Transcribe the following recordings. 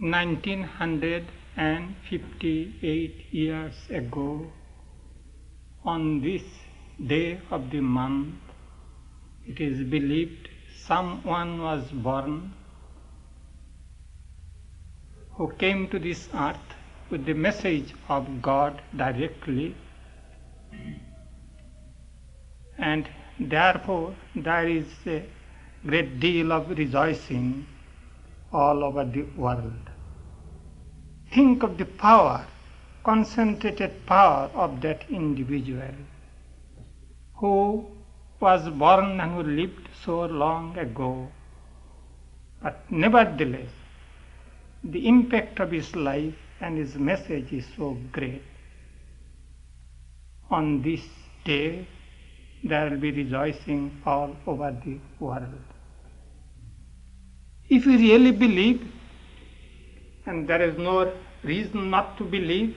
1958 years ago, on this day of the month, it is believed someone was born who came to this earth with the message of God directly, and therefore there is a great deal of rejoicing all over the world. Think of the power, concentrated power of that individual who was born and who lived so long ago. But nevertheless, the impact of his life and his message is so great. On this day, there will be rejoicing all over the world. If we really believe, and there is no reason not to believe,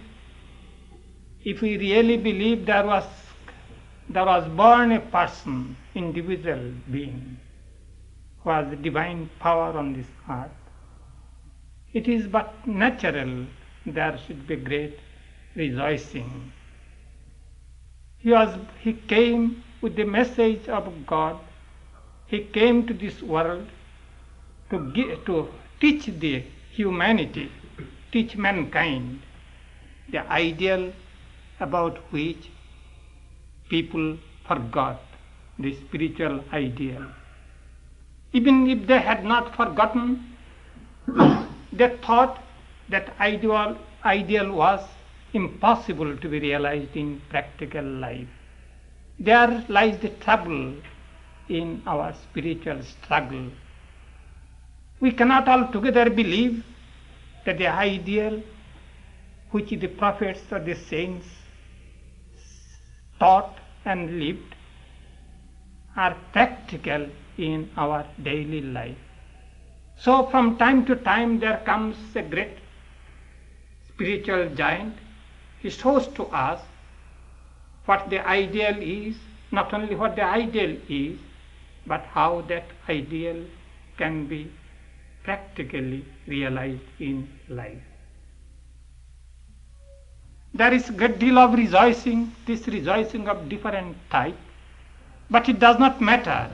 if we really believe there was born a person, individual being, who has divine power on this earth, it is but natural there should be great rejoicing. He came with the message of God. He came to this world to teach the humanity, teach mankind the ideal about which people forgot, the spiritual ideal. Even if they had not forgotten, they thought that ideal was impossible to be realized in practical life. There lies the trouble in our spiritual struggle. We cannot altogether believe that the ideal which the prophets or the saints taught and lived are practical in our daily life. So from time to time there comes a great spiritual giant. He shows to us what the ideal is, not only what the ideal is, but how that ideal can be practically realized in life. There is a great deal of rejoicing, this rejoicing of different type, but it does not matter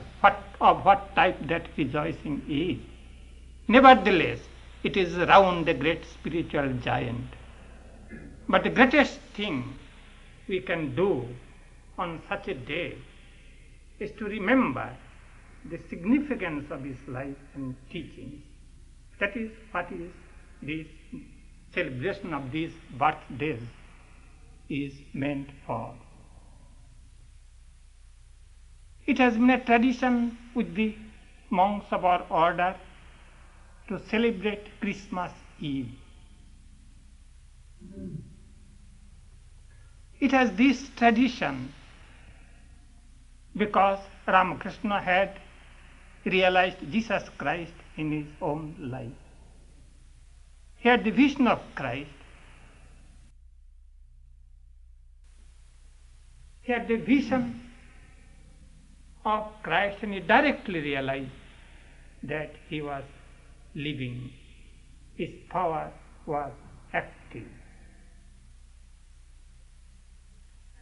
of what type that rejoicing is. Nevertheless, it is around the great spiritual giant. But the greatest thing we can do on such a day is to remember the significance of his life and teachings. That is what is this celebration of these birthdays is meant for. It has been a tradition with the monks of our order to celebrate Christmas Eve. It has this tradition because Ramakrishna had realized Jesus Christ in his own life. He had the vision of Christ. He had the vision of Christ, and he directly realized that he was living. His power was active.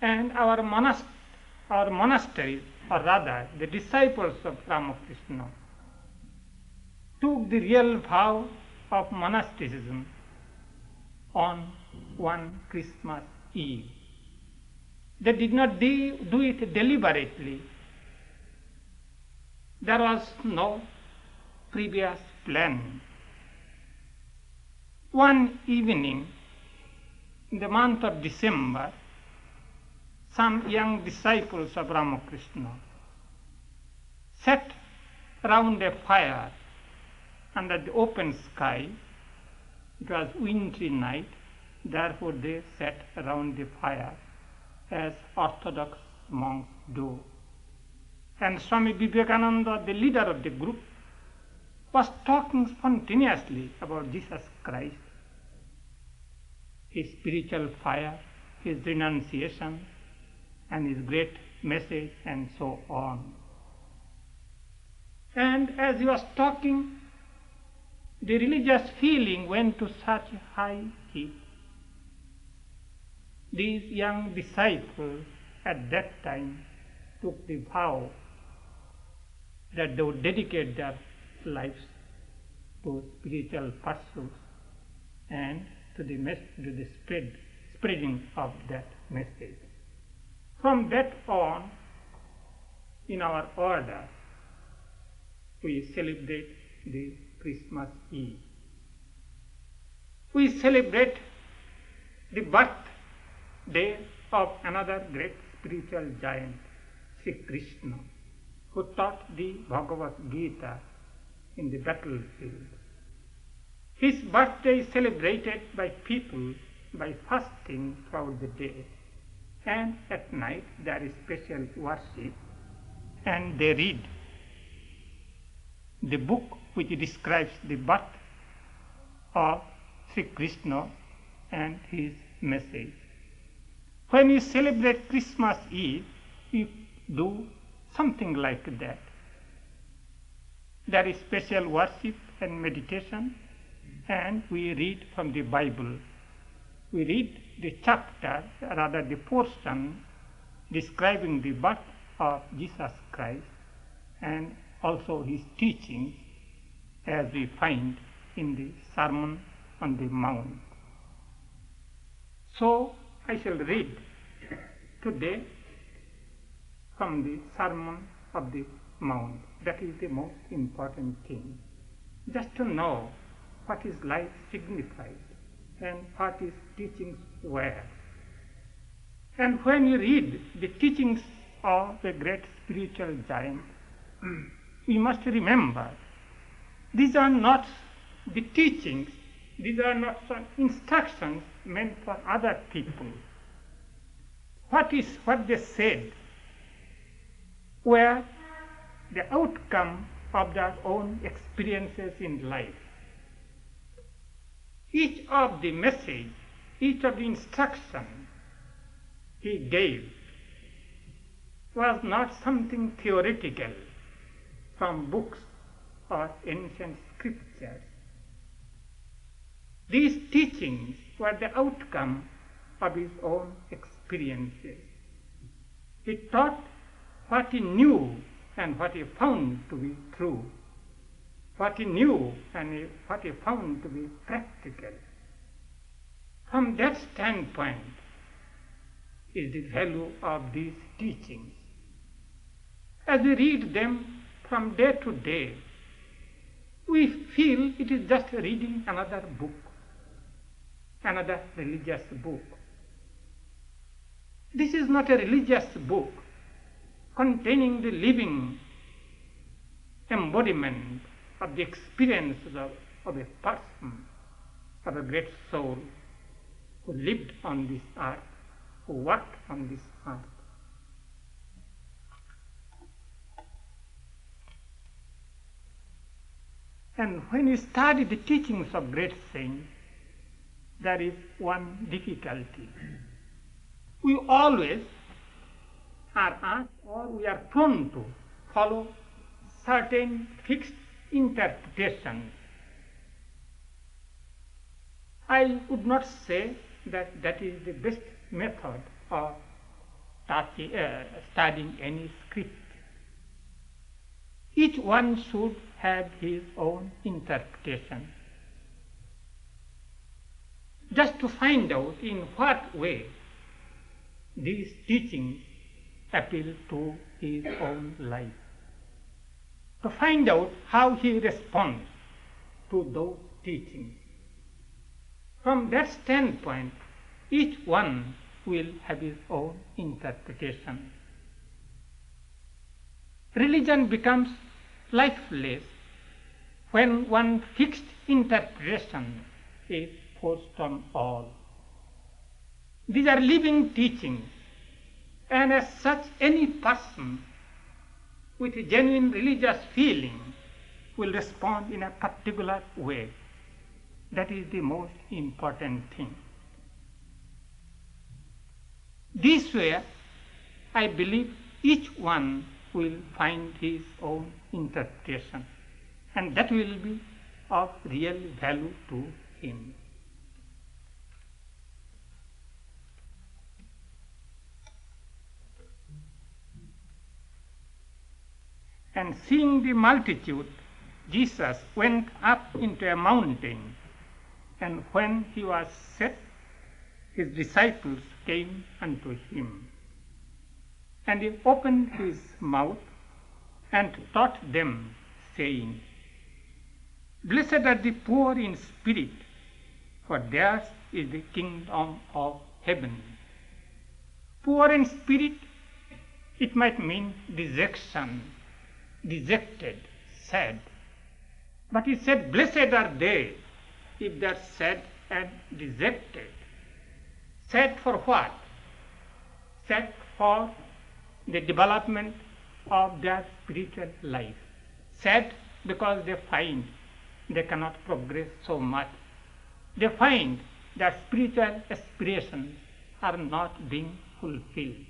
And our monasteries, or rather the disciples of Ramakrishna, took the real vow of monasticism on one Christmas Eve. They did not do it deliberately. There was no previous plan. One evening in the month of December, some young disciples of Ramakrishna sat around a fire under the open sky. It was wintry night, therefore they sat around the fire as Orthodox monks do. And Swami Vivekananda, the leader of the group, was talking spontaneously about Jesus Christ, his spiritual fire, his renunciation, and his great message, and so on. And as he was talking, the religious feeling went to such high heat. These young disciples at that time took the vow that they would dedicate their lives to spiritual pursuits and to the spreading of that message. From that on, in our order, we celebrate the Christmas Eve. We celebrate the birthday of another great spiritual giant, Sri Krishna, who taught the Bhagavad Gita in the battlefield. His birthday is celebrated by people by fasting throughout the day, and at night there is special worship, and they read the book which describes the birth of Sri Krishna and his message. When we celebrate Christmas Eve, we do something like that. There is special worship and meditation, and we read from the Bible. We read the chapter, rather the portion, describing the birth of Jesus Christ and also his teachings, as we find in the Sermon on the Mount. So I shall read today from the Sermon of the Mount. That is the most important thing. Just to know what his life signified and what his teachings were. And when you read the teachings of the great spiritual giant, we must remember these are not the teachings, these are not some instructions meant for other people. What they said were the outcome of their own experiences in life. Each of the message, each of the instruction he gave was not something theoretical from books or ancient scriptures. These teachings were the outcome of his own experiences. He taught what he knew and what he found to be true, what he knew and what he found to be practical. From that standpoint is the value of these teachings. As we read them from day to day, we feel it is just reading another book, another religious book. This is not a religious book containing the living embodiment of the experiences of a person, of a great soul who lived on this earth, who worked on this earth. And when we study the teachings of great saints, there is one difficulty. We always are asked, or we are prone to follow certain fixed interpretations. I would not say that that is the best method of studying any script. Each one should have his own interpretation, just to find out in what way these teachings appeal to his own life, to find out how he responds to those teachings. From that standpoint, each one will have his own interpretation. Religion becomes lifeless when one fixed interpretation is forced on all. These are living teachings, and as such, any person with a genuine religious feeling will respond in a particular way. That is the most important thing. This way, I believe each one will find his own interpretation, and that will be of real value to him. And seeing the multitude, Jesus went up into a mountain, and when he was set, his disciples came unto him. And he opened his mouth and taught them, saying, Blessed are the poor in spirit, for theirs is the kingdom of heaven. Poor in spirit, it might mean dejection, dejected, sad. But he said, blessed are they if they are sad and dejected. Sad for what? Sad for the development of their spiritual life. Sad because they find they cannot progress so much. They find that spiritual aspirations are not being fulfilled.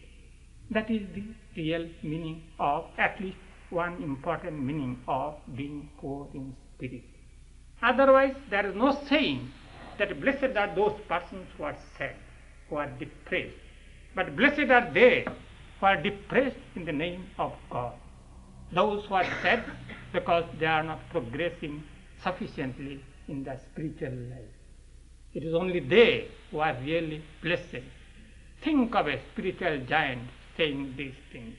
That is the real meaning of, at least one important meaning of being poor in spirit. Otherwise, there is no saying that blessed are those persons who are sad, who are depressed. But blessed are they who are depressed in the name of God. Those who are sad because they are not progressing sufficiently in their spiritual life. It is only they who are really blessed. Think of a spiritual giant saying these things.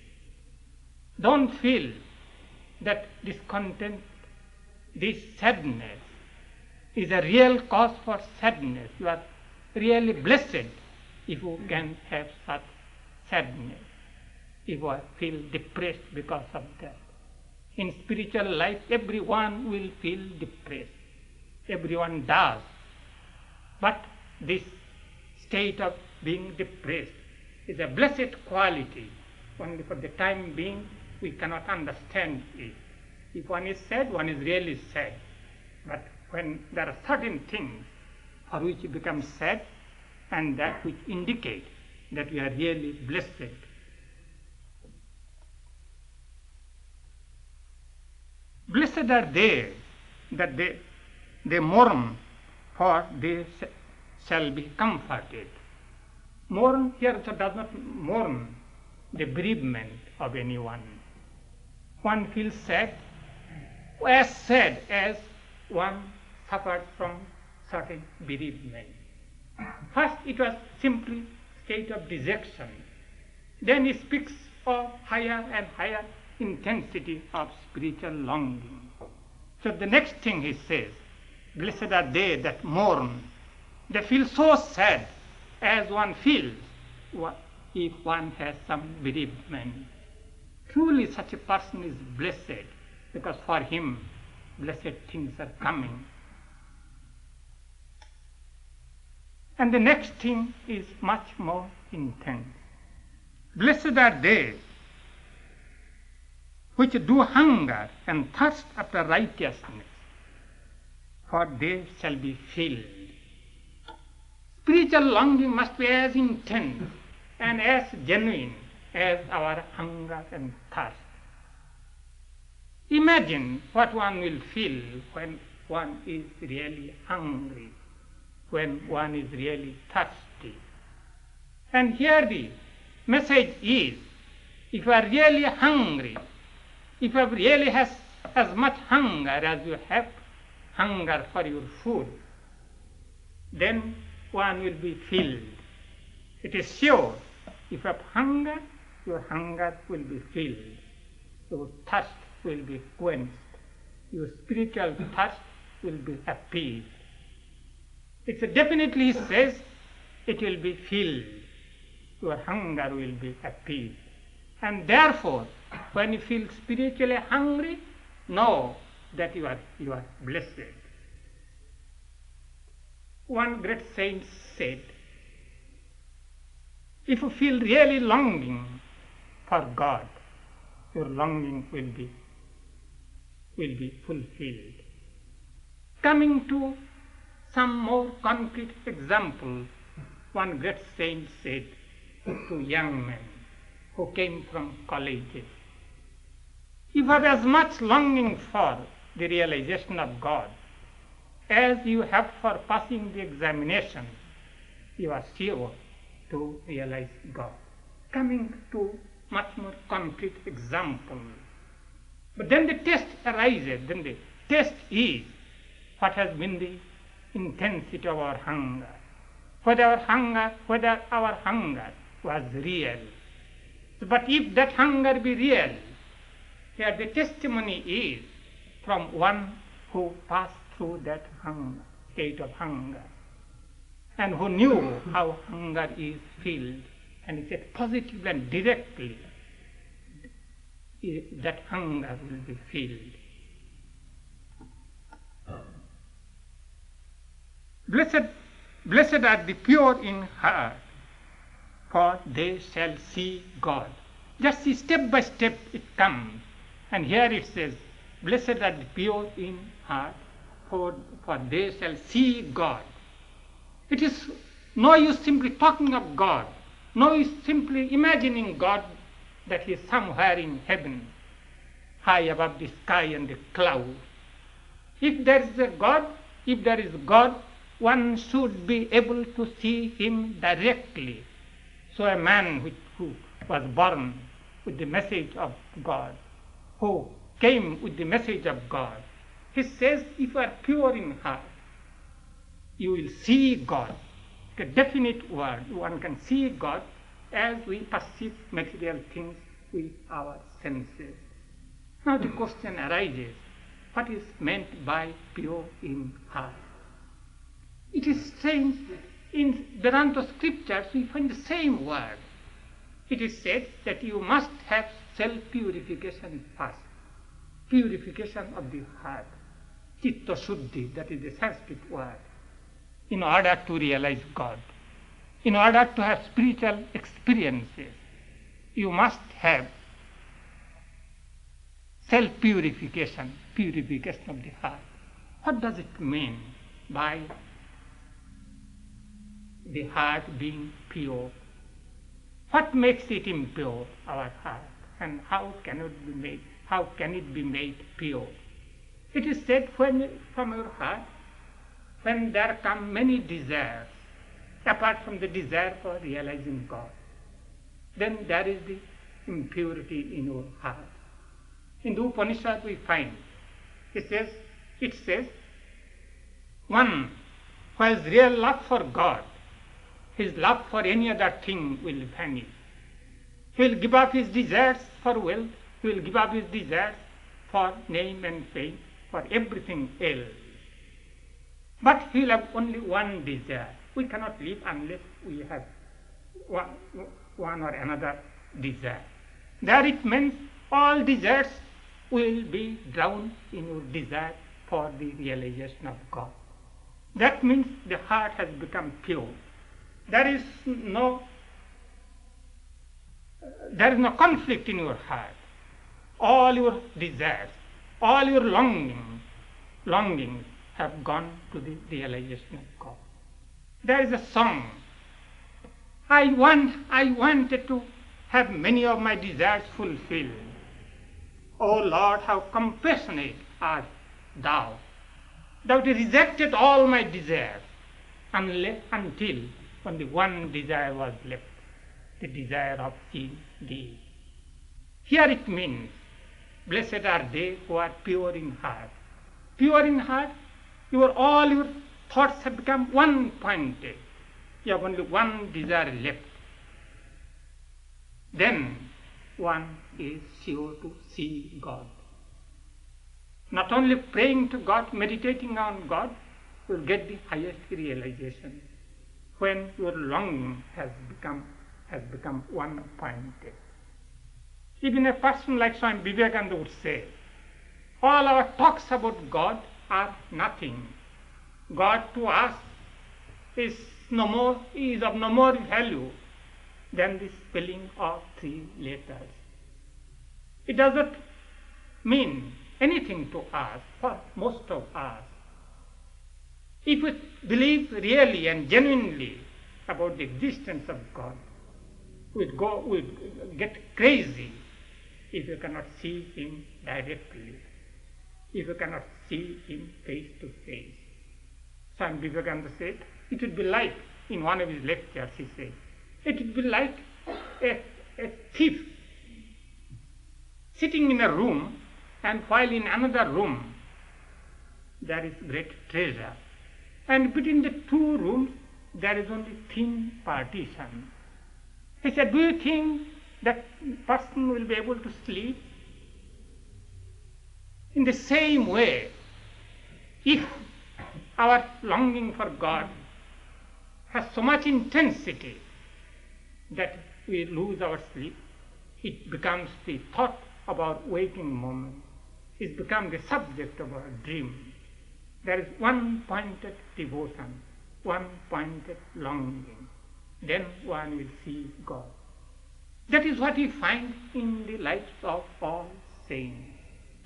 Don't feel that discontent, this sadness is a real cause for sadness. You are really blessed if you can have such sadness, if you feel depressed because of that. In spiritual life, everyone will feel depressed. Everyone does. But this state of being depressed is a blessed quality. Only for the time being, we cannot understand it. If one is sad, one is really sad. But when there are certain things for which you become sad, and that which indicate that we are really blessed. Blessed are they that they mourn, for they shall be comforted. Mourn here also does not mourn the bereavement of anyone. One feels sad as one suffered from certain bereavement. First it was simply state of dejection. Then he speaks of higher and higher intensity of spiritual longing. So the next thing he says, blessed are they that mourn. They feel so sad as one feels if one has some bereavement. Truly such a person is blessed, because for him blessed things are coming. And the next thing is much more intense. Blessed are they which do hunger and thirst after righteousness, for they shall be filled. Spiritual longing must be as intense and as genuine as our hunger and thirst. Imagine what one will feel when one is really hungry, when one is really thirsty. And here the message is, if you are really hungry, if you really has as much hunger as you have hunger for your food, then one will be filled. It is sure, if you have hunger, your hunger will be filled. Your thirst will be quenched. Your spiritual thirst will be appeased. It's definitely, he says, it will be filled. Your hunger will be appeased. And therefore, when you feel spiritually hungry, know that you are blessed. One great saint said, if you feel really longing for God, your longing will be fulfilled. Coming to some more concrete examples, one great saint said to young men who came from colleges, if you have as much longing for the realization of God as you have for passing the examination, you are sure to realize God. Coming to much more concrete example. But then the test arises, then the test is what has been the intensity of our hunger. Whether our hunger was real. But if that hunger be real, here the testimony is from one who passed through that hunger, state of hunger, and who knew how hunger is filled, and he said positively and directly that hunger will be filled. Blessed are the pure in heart, for they shall see God. Just see, step by step it comes. And here it says, blessed are the pure in heart, for they shall see God. It is no use simply talking of God, no use simply imagining God that he is somewhere in heaven, high above the sky and the clouds. If there is God, one should be able to see him directly. So a man who was born with the message of God, who came with the message of God, he says, if you are pure in heart, you will see God. A definite word, one can see God as we perceive material things with our senses. Now the question arises, what is meant by pure in heart? It is strange, in Vedanta scriptures we find the same word. It is said that you must have self-purification first, purification of the heart, chitta shuddhi, that is the Sanskrit word, in order to realize God. In order to have spiritual experiences, you must have self-purification, purification of the heart. What does it mean by the heart being pure? What makes it impure, our heart, and how can it be made pure? It is said, when from your heart, when there come many desires, apart from the desire for realizing God, then there is the impurity in your heart. In the Upanishad we find, it says, one who has real love for God, his love for any other thing will vanish. He will give up his desires for wealth, he will give up his desires for name and fame, for everything else. But he will have only one desire. We cannot live unless we have one or another desire. There it means all desires will be drowned in your desire for the realization of God. That means the heart has become pure. There is no conflict in your heart. All your desires, all your longings have gone to the realization of God. There is a song. I wanted to have many of my desires fulfilled. O Lord, how compassionate art thou. Thou rejected all my desires until only one desire was left, the desire of seeing thee. Here it means, blessed are they who are pure in heart. Pure in heart, all your thoughts have become one-pointed. You have only one desire left. Then one is sure to see God. Not only praying to God, meditating on God, you will get the highest realization when your longing has become one-pointed. Even a person like Swami Vivekananda would say, all our talks about God are nothing. God to us is of no more value than the spelling of 3 letters. It does not mean anything to us, for most of us. If we believe really and genuinely about the existence of God, we'd get crazy if you cannot see him directly, if you cannot see him face to face. Swami Vivekananda said, it would be like, in one of his lectures he said, it would be like a thief sitting in a room, and while in another room there is great treasure, and between the two rooms there is only thin partition. He said, do you think that person will be able to sleep? In the same way, if our longing for God has so much intensity that we lose our sleep, it becomes the thought of our waking moment, it becomes the subject of our dream. There is one-pointed devotion, one-pointed longing. Then one will see God. That is what we find in the lives of all saints.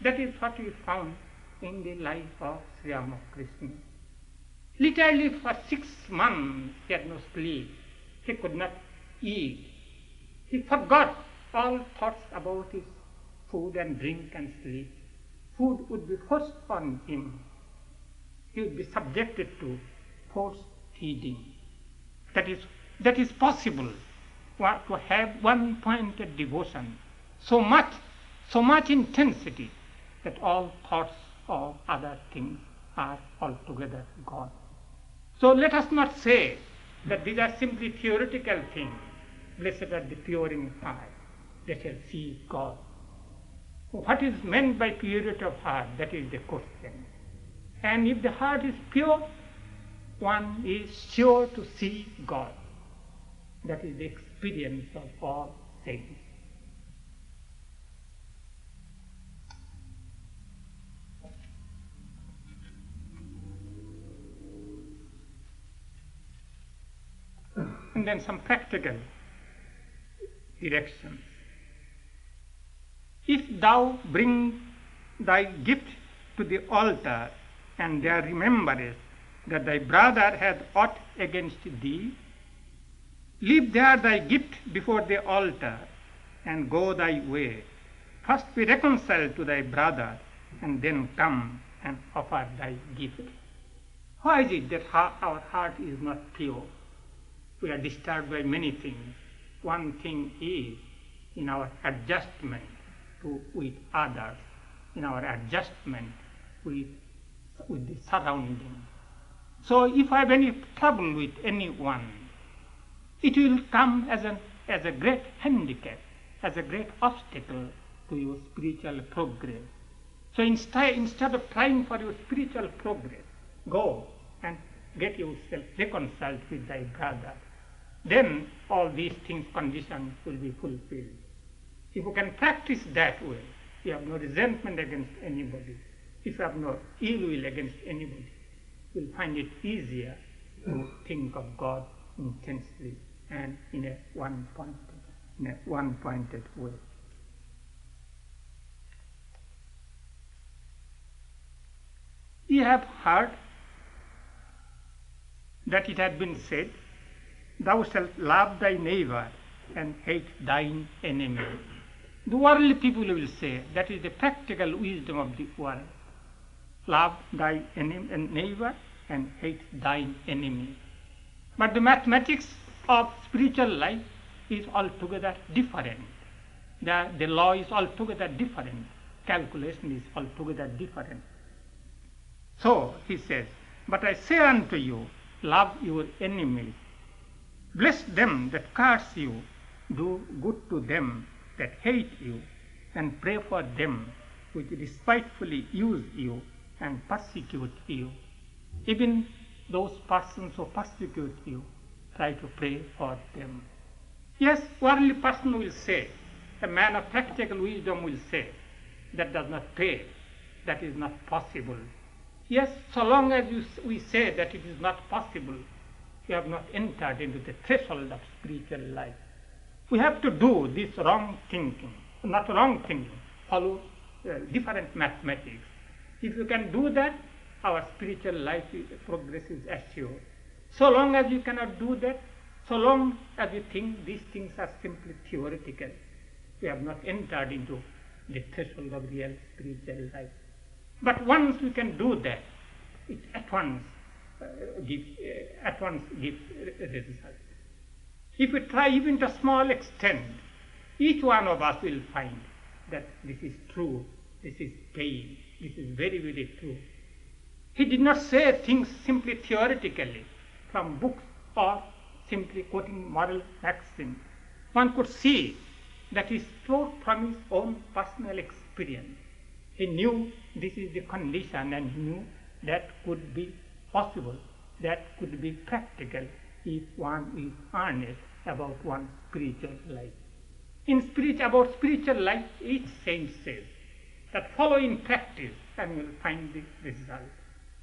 That is what we found in the life of Sri Ramakrishna. Literally for 6 months he had no sleep. He could not eat. He forgot all thoughts about his food and drink and sleep. Food would be forced on him. He would be subjected to forced feeding. That is possible, to have one-pointed devotion, so much intensity that all thoughts of other things are altogether gone. So let us not say that these are simply theoretical things. Blessed are the pure in heart, they shall see God. What is meant by purity of heart? That is the question. And if the heart is pure, one is sure to see God. That is the experience of all saints. And then some practical directions. If thou bring thy gift to the altar, and there rememberest that thy brother hath aught against thee, leave there thy gift before the altar, and go thy way. First be reconciled to thy brother, and then come and offer thy gift. Why is it that our heart is not pure? We are disturbed by many things. One thing is in our adjustment with others, in our adjustment with the surroundings. So if I have any trouble with anyone, it will come as a great handicap, as a great obstacle to your spiritual progress. So instead of trying for your spiritual progress, go and get yourself reconciled with thy brother. Then all these things, conditions will be fulfilled. If you can practice that way, you have no resentment against anybody. If you have no ill will against anybody, you will find it easier to think of God intensely and in a one-pointed way. You have heard that it had been said, thou shalt love thy neighbor and hate thine enemy. The worldly people will say that is the practical wisdom of the world. Love thy neighbor and hate thine enemy. But the mathematics of spiritual life is altogether different. The law is altogether different. Calculation is altogether different. So he says, but I say unto you, love your enemies. Bless them that curse you. Do good to them that hate you, and pray for them which despitefully use you and persecute you. Even those persons who persecute you, try to pray for them. Yes, worldly person will say, a man of practical wisdom will say, that does not pay, that is not possible. Yes, so long as we say that it is not possible, we have not entered into the threshold of spiritual life. We have to do this wrong thinking, not wrong thinking, follow different mathematics. If you can do that, our spiritual life progress is assured. So long as you cannot do that, so long as you think these things are simply theoretical, we have not entered into the threshold of real spiritual life. But once we can do that, it at once at once give result. If we try even to a small extent, each one of us will find that this is true, this is pain, this is very, very true. He did not say things simply theoretically from books or simply quoting moral maxims. One could see that he spoke from his own personal experience. He knew this is the condition and he knew that could be possible, that could be practical if one is earnest about one's spiritual life. About spiritual life, each saint says that follow in practice and you will find the result.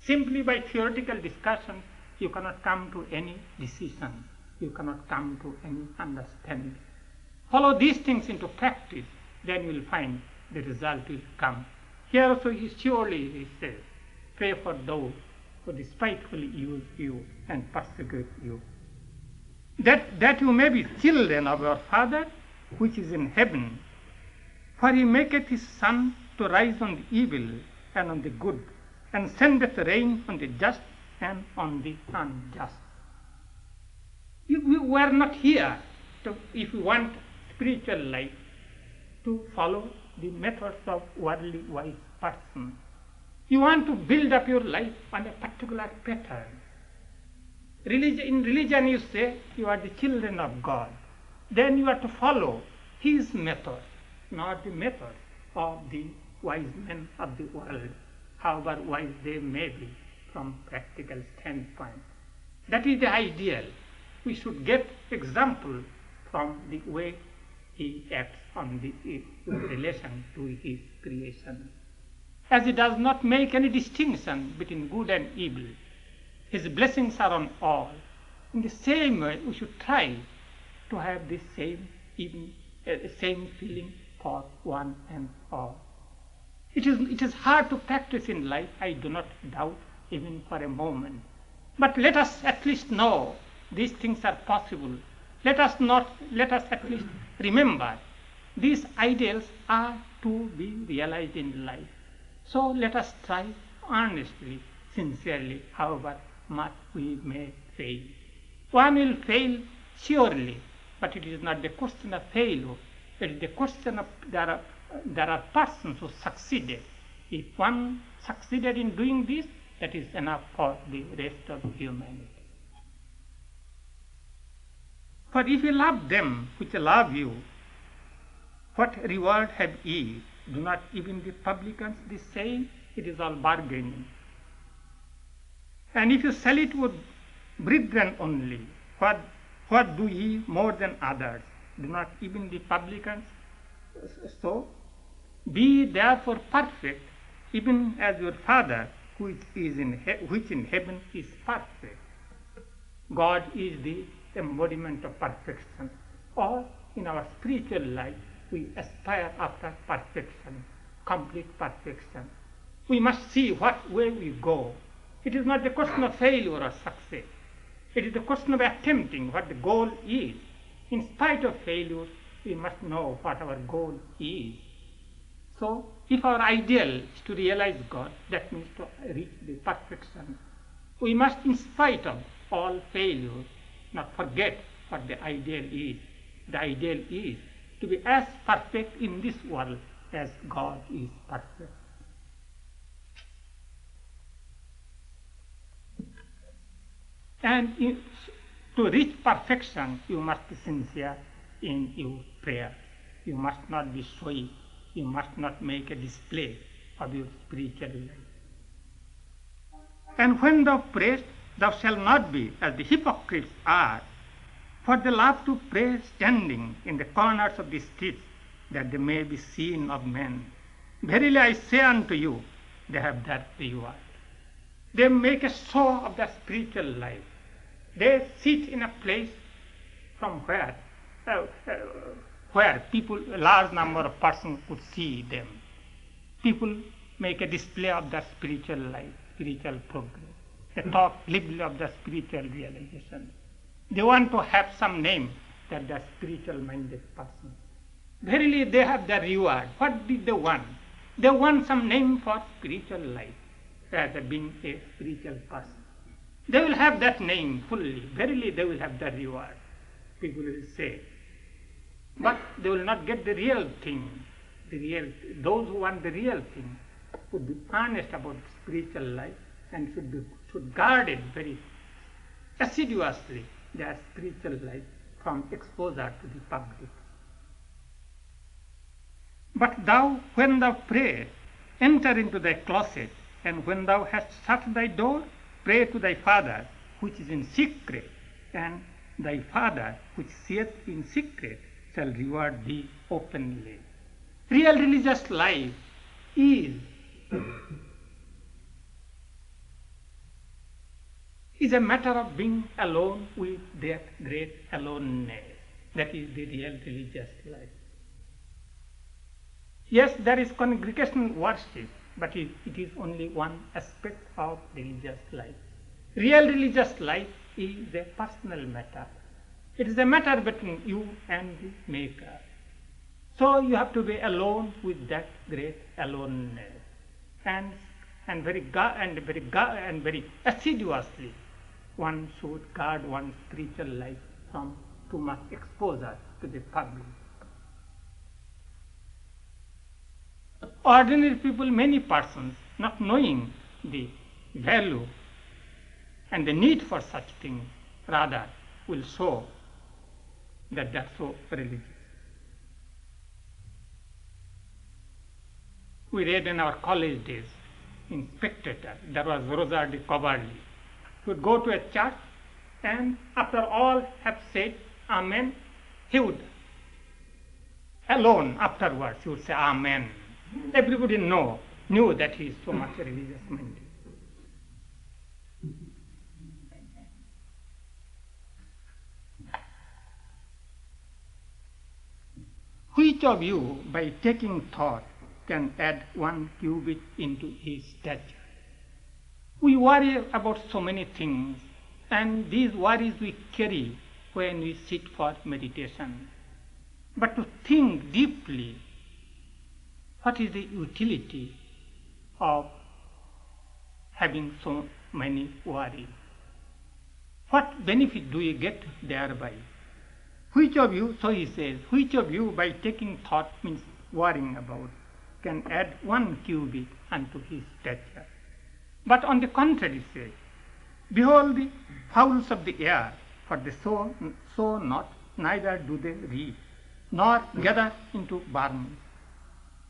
Simply by theoretical discussion, you cannot come to any decision. You cannot come to any understanding. Follow these things into practice, then you will find the result will come. Here also he says, pray for those who despitefully use you and persecute you, that you may be children of your Father which is in heaven. For he maketh his sun to rise on the evil and on the good, and sendeth rain on the just and on the unjust. We were not here if we want spiritual life to follow the methods of worldly wise persons. You want to build up your life on a particular pattern. In religion you say you are the children of God. Then you are to follow his method, not the method of the wise men of the world, however wise they may be from practical standpoint. That is the ideal. We should get example from the way he acts in relation to his creation. As he does not make any distinction between good and evil, his blessings are on all. In the same way, we should try to have the same feeling for one and all. It is hard to practice in life, I do not doubt, even for a moment. But let us at least know these things are possible. Let us at least remember these ideals are to be realized in life. So let us try earnestly, sincerely, however much we may fail. One will fail surely, but it is not the question of failure. It is the question of there are persons who succeeded. If one succeeded in doing this, that is enough for the rest of humanity. For if you love them which love you, what reward have ye? Do not even the publicans the same? It is all bargaining. And if you sell it with brethren only, what do ye more than others? Do not even the publicans so? Be therefore perfect, even as your Father which in heaven is perfect. God is the embodiment of perfection. Or in our spiritual life, we aspire after perfection, complete perfection. We must see what way we go. It is not the question of failure or success. It is the question of attempting what the goal is. In spite of failures, we must know what our goal is. So, if our ideal is to realize God, that means to reach the perfection, we must, in spite of all failures, not forget what the ideal is. The ideal is to be as perfect in this world as God is perfect. And to reach perfection, you must be sincere in your prayer. You must not be showy. You must not make a display of your spiritual life. And when thou prayest, thou shalt not be as the hypocrites are, for they love to pray standing in the corners of the streets, that they may be seen of men. Verily I say unto you, they have that reward. They make a show of their spiritual life. They sit in a place from where people, a large number of persons could see them. People make a display of their spiritual life, spiritual progress. They talk glibly of their spiritual realization. They want to have some name that they are spiritual-minded persons. Verily, they have their reward. What did they want? They want some name for spiritual life, as being a spiritual person. They will have that name fully. Verily they will have that reward, people will say. But they will not get the real thing. Those who want the real thing would be honest about spiritual life and should guard it very assiduously, their spiritual life, from exposure to the public. But thou, when thou pray, enter into thy closet, and when thou hast shut thy door, pray to thy Father which is in secret, and thy Father which seeth in secret shall reward thee openly. Real religious life is a matter of being alone with that great aloneness. That is the real religious life. Yes, there is congregational worship, but it is only one aspect of religious life. Real religious life is a personal matter. It is a matter between you and the Maker. So you have to be alone with that great aloneness, and very assiduously one should guard one's spiritual life from too much exposure to the public. Ordinary people, many persons, not knowing the value and the need for such things, rather will show that they are so religious. We read in our college days, in Spectator, there was Rosa de Coverley. He would go to a church, and after all have said Amen, he would alone afterwards, he would say Amen. Everybody knew that he is so much religious minded. Which of you, by taking thought, can add 1 cubit into his stature? We worry about so many things, and these worries we carry when we sit for meditation. But to think deeply, what is the utility of having so many worries? What benefit do you get thereby? Which of you, so he says, which of you by taking thought, means worrying about, can add 1 cubit unto his stature? But on the contrary says, behold the fowls of the air, for they sow not, neither do they reap, nor gather into barns.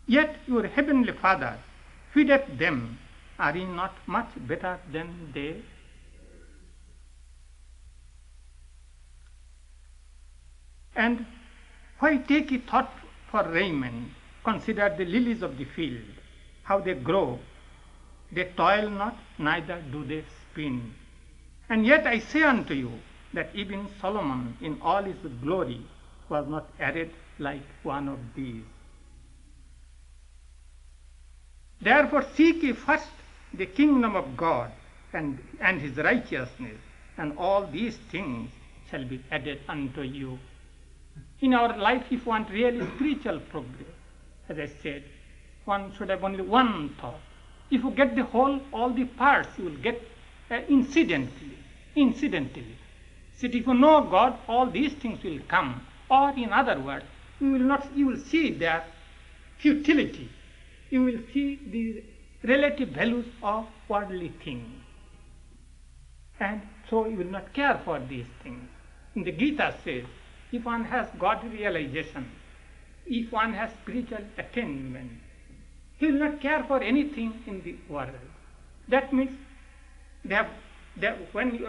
Yet your heavenly Father feedeth them. Are ye not much better than they? And why take ye thought for raiment? Consider the lilies of the field, how they grow. They toil not, neither do they spin. And yet I say unto you, that even Solomon in all his glory was not arrayed like one of these. Therefore seek ye first the kingdom of God and his righteousness, and all these things shall be added unto you. In our life, if one want really spiritual progress, as I said, one should have only one thought. If you get the whole, all the parts, you will get incidentally. So if you know God, all these things will come. Or in other words, you will see their futility. You will see the relative values of worldly things. And so you will not care for these things. In the Gita says, if one has God realization, if one has spiritual attainment, he will not care for anything in the world. That means when you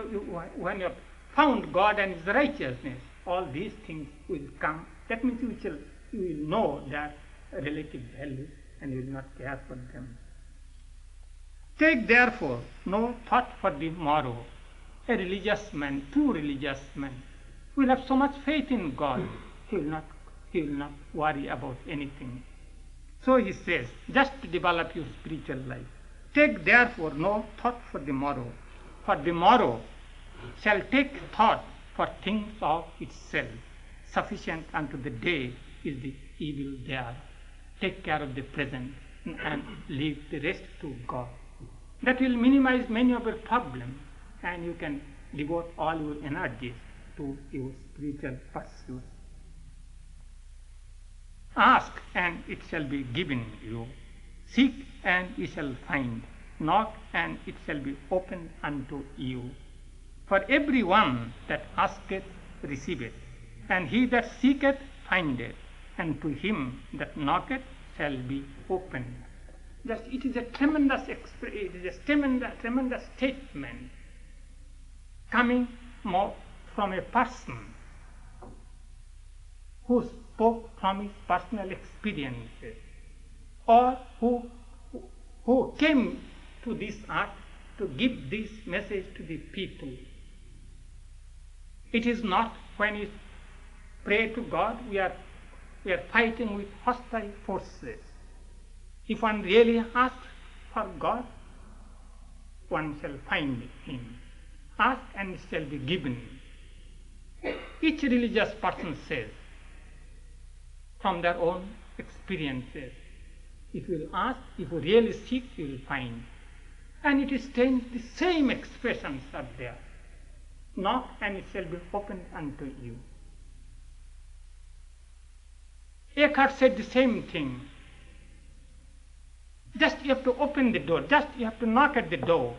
have found God and his righteousness, all these things will come. That means you will know their relative value and you will not care for them. Take therefore no thought for the morrow. A religious man, true religious man, will have so much faith in God, he will not worry about anything. So he says, just to develop your spiritual life, take therefore no thought for the morrow shall take thought for things of itself. Sufficient unto the day is the evil thereof. Take care of the present and leave the rest to God. That will minimize many of your problems and you can devote all your energies to your spiritual pursuit. Ask and it shall be given you. Seek and ye shall find. Knock and it shall be opened unto you. For every one that asketh receiveth, and he that seeketh findeth, and to him that knocketh shall be opened. It is a tremendous tremendous statement coming more from a person who spoke from his personal experiences, or who came to this earth to give this message to the people. It is not when we pray to God we are fighting with hostile forces. If one really asks for God, one shall find him. Ask and it shall be given. Each religious person says from their own experiences, if you will ask, if you really seek, you will find. And it is strange, the same expressions are there. Knock and it shall be opened unto you. Eckhart said the same thing. Just you have to open the door, just you have to knock at the door,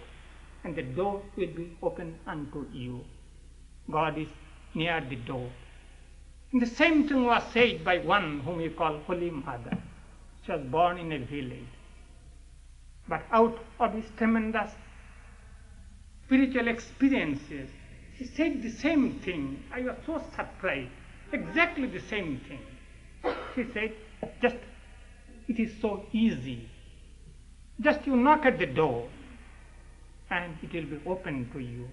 and the door will be opened unto you. God is near the door. And the same thing was said by one whom we call Holy Mother. She was born in a village. But out of his tremendous spiritual experiences, she said the same thing. I was so surprised. Exactly the same thing. She said, just, it is so easy. Just you knock at the door and it will be open to you.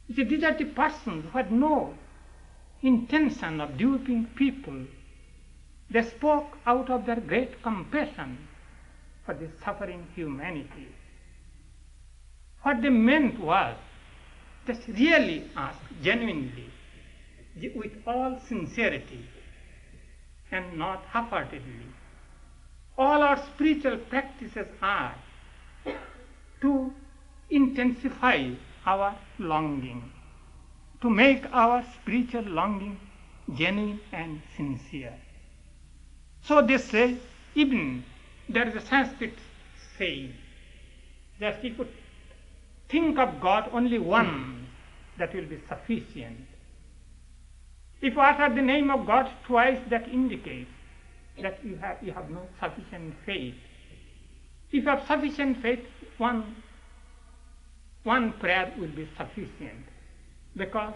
You see, these are the persons who had no intention of duping people. They spoke out of their great compassion for the suffering humanity. What they meant was just really ask genuinely, with all sincerity and not half-heartedly. All our spiritual practices are to intensify our longing, to make our spiritual longing genuine and sincere. So they say, even there is a Sanskrit saying that if you think of God only once, that will be sufficient. If you utter the name of God twice, that indicates that you have no sufficient faith. If you have sufficient faith, one prayer will be sufficient, because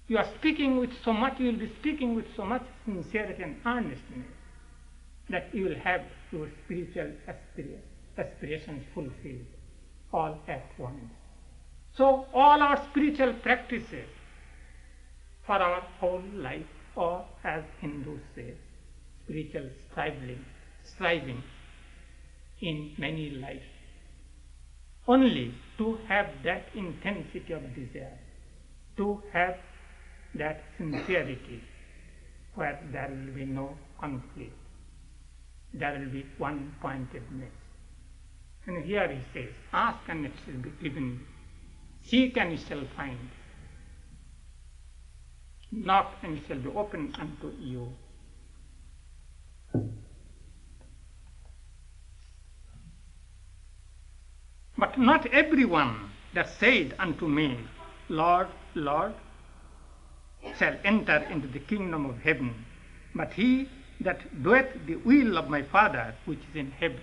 you are speaking with so much, you will be speaking with so much sincerity and earnestness that you will have your spiritual aspirations fulfilled all at once. So all our spiritual practices for our whole life, or as Hindus say, spiritual striving in many lives, only to have that intensity of desire, to have that sincerity where there will be no conflict, there will be one-pointedness. And here he says, ask and it shall be given, seek and it shall find, knock and it shall be opened unto you. But not everyone that said unto me, Lord, Lord, shall enter into the kingdom of heaven, but he that doeth the will of my Father which is in heaven.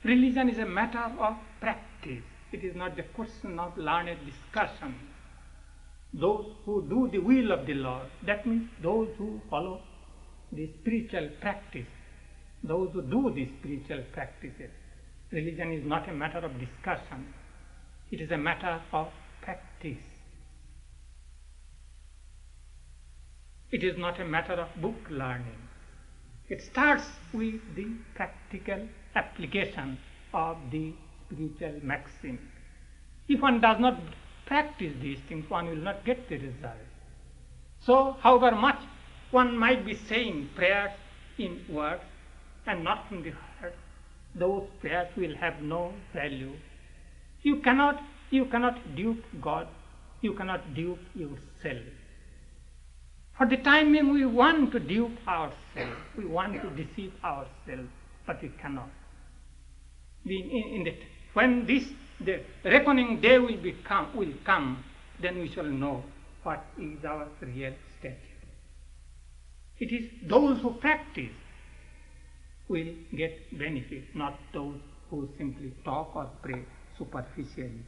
Religion is a matter of practice. It is not the question of learned discussion. Those who do the will of the Lord, that means those who follow the spiritual practice, those who do the spiritual practices. Religion is not a matter of discussion. It is a matter of practice. It is not a matter of book learning. It starts with the practical application of the spiritual maxim. If one does not practice these things, one will not get the result. So, however much one might be saying prayers in words and not from the heart, those prayers will have no value You cannot dupe God. You cannot dupe yourself. For the time being, we want to dupe ourselves. We want to deceive ourselves, but we cannot. When the reckoning day will come, then we shall know what is our real state. It is those who practice will get benefit, not those who simply talk or pray superficially.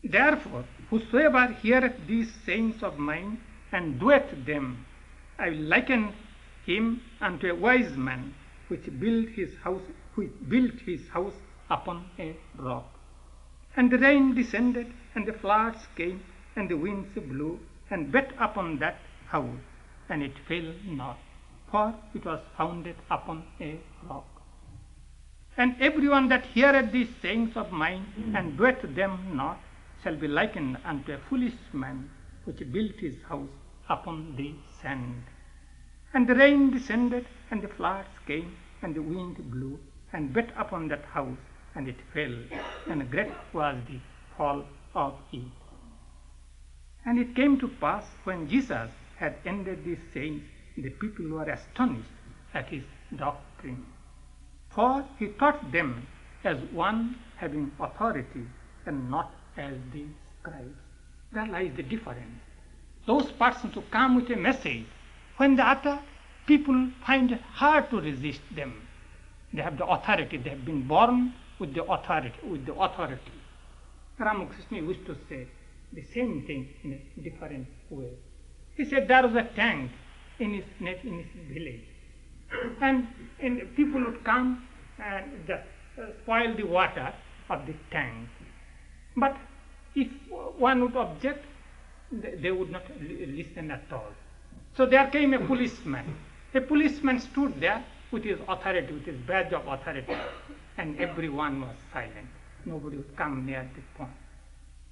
Therefore, whosoever heareth these sayings of mine and doeth them, I will liken him unto a wise man which built his house upon a rock. And the rain descended, and the floods came, and the winds blew, and beat upon that house, and it fell not, for it was founded upon a rock. And everyone that heareth these sayings of mine and doeth them not shall be likened unto a foolish man which built his house upon the sand. And the rain descended, and the floods came, and the wind blew, and beat upon that house, and it fell, and great was the fall of it. And it came to pass, when Jesus had ended these sayings, the people were astonished at his doctrine. For he taught them as one having authority, and not as the scribes. There lies the difference. Those persons who come with a message, when the other people find it hard to resist them. They have the authority. They have been born with the authority. Ramakrishna used to say the same thing in a different way. He said there was a tank in his village, and people would come and just spoil the water of the tank. But if one would object, they would not listen at all. So there came a policeman. A policeman stood there with his authority, with his badge of authority, and everyone was silent. Nobody would come near the point.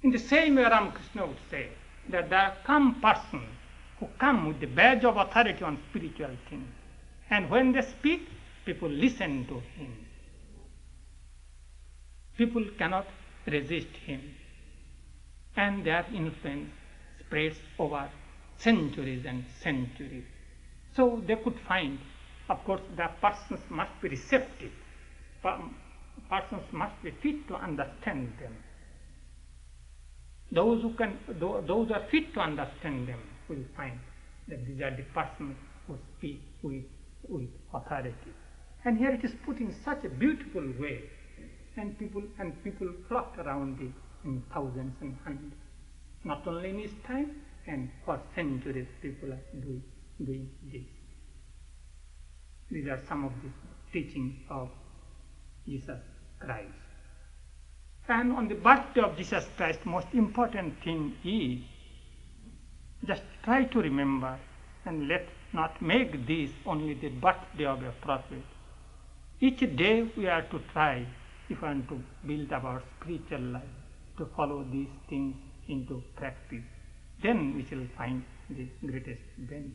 In the same way, Ramakrishna would say that there come persons who come with the badge of authority on spiritual things, and when they speak, people listen to him. People cannot resist him, and their influence spreads over centuries and centuries. So they could find, of course, the persons must be receptive. Persons must be fit to understand them. Those who are fit to understand them will find that these are the persons who speak with authority. And here it is put in such a beautiful way, and people flocked around it in thousands and hundreds. Not only in his time, and for centuries people are doing this. These are some of the teachings of Jesus Christ. And on the birthday of Jesus Christ, most important thing is just try to remember, and let not make this only the birthday of a prophet. Each day we are to try, if we want to build our spiritual life, to follow these things into practice. Then we shall find the greatest benefit.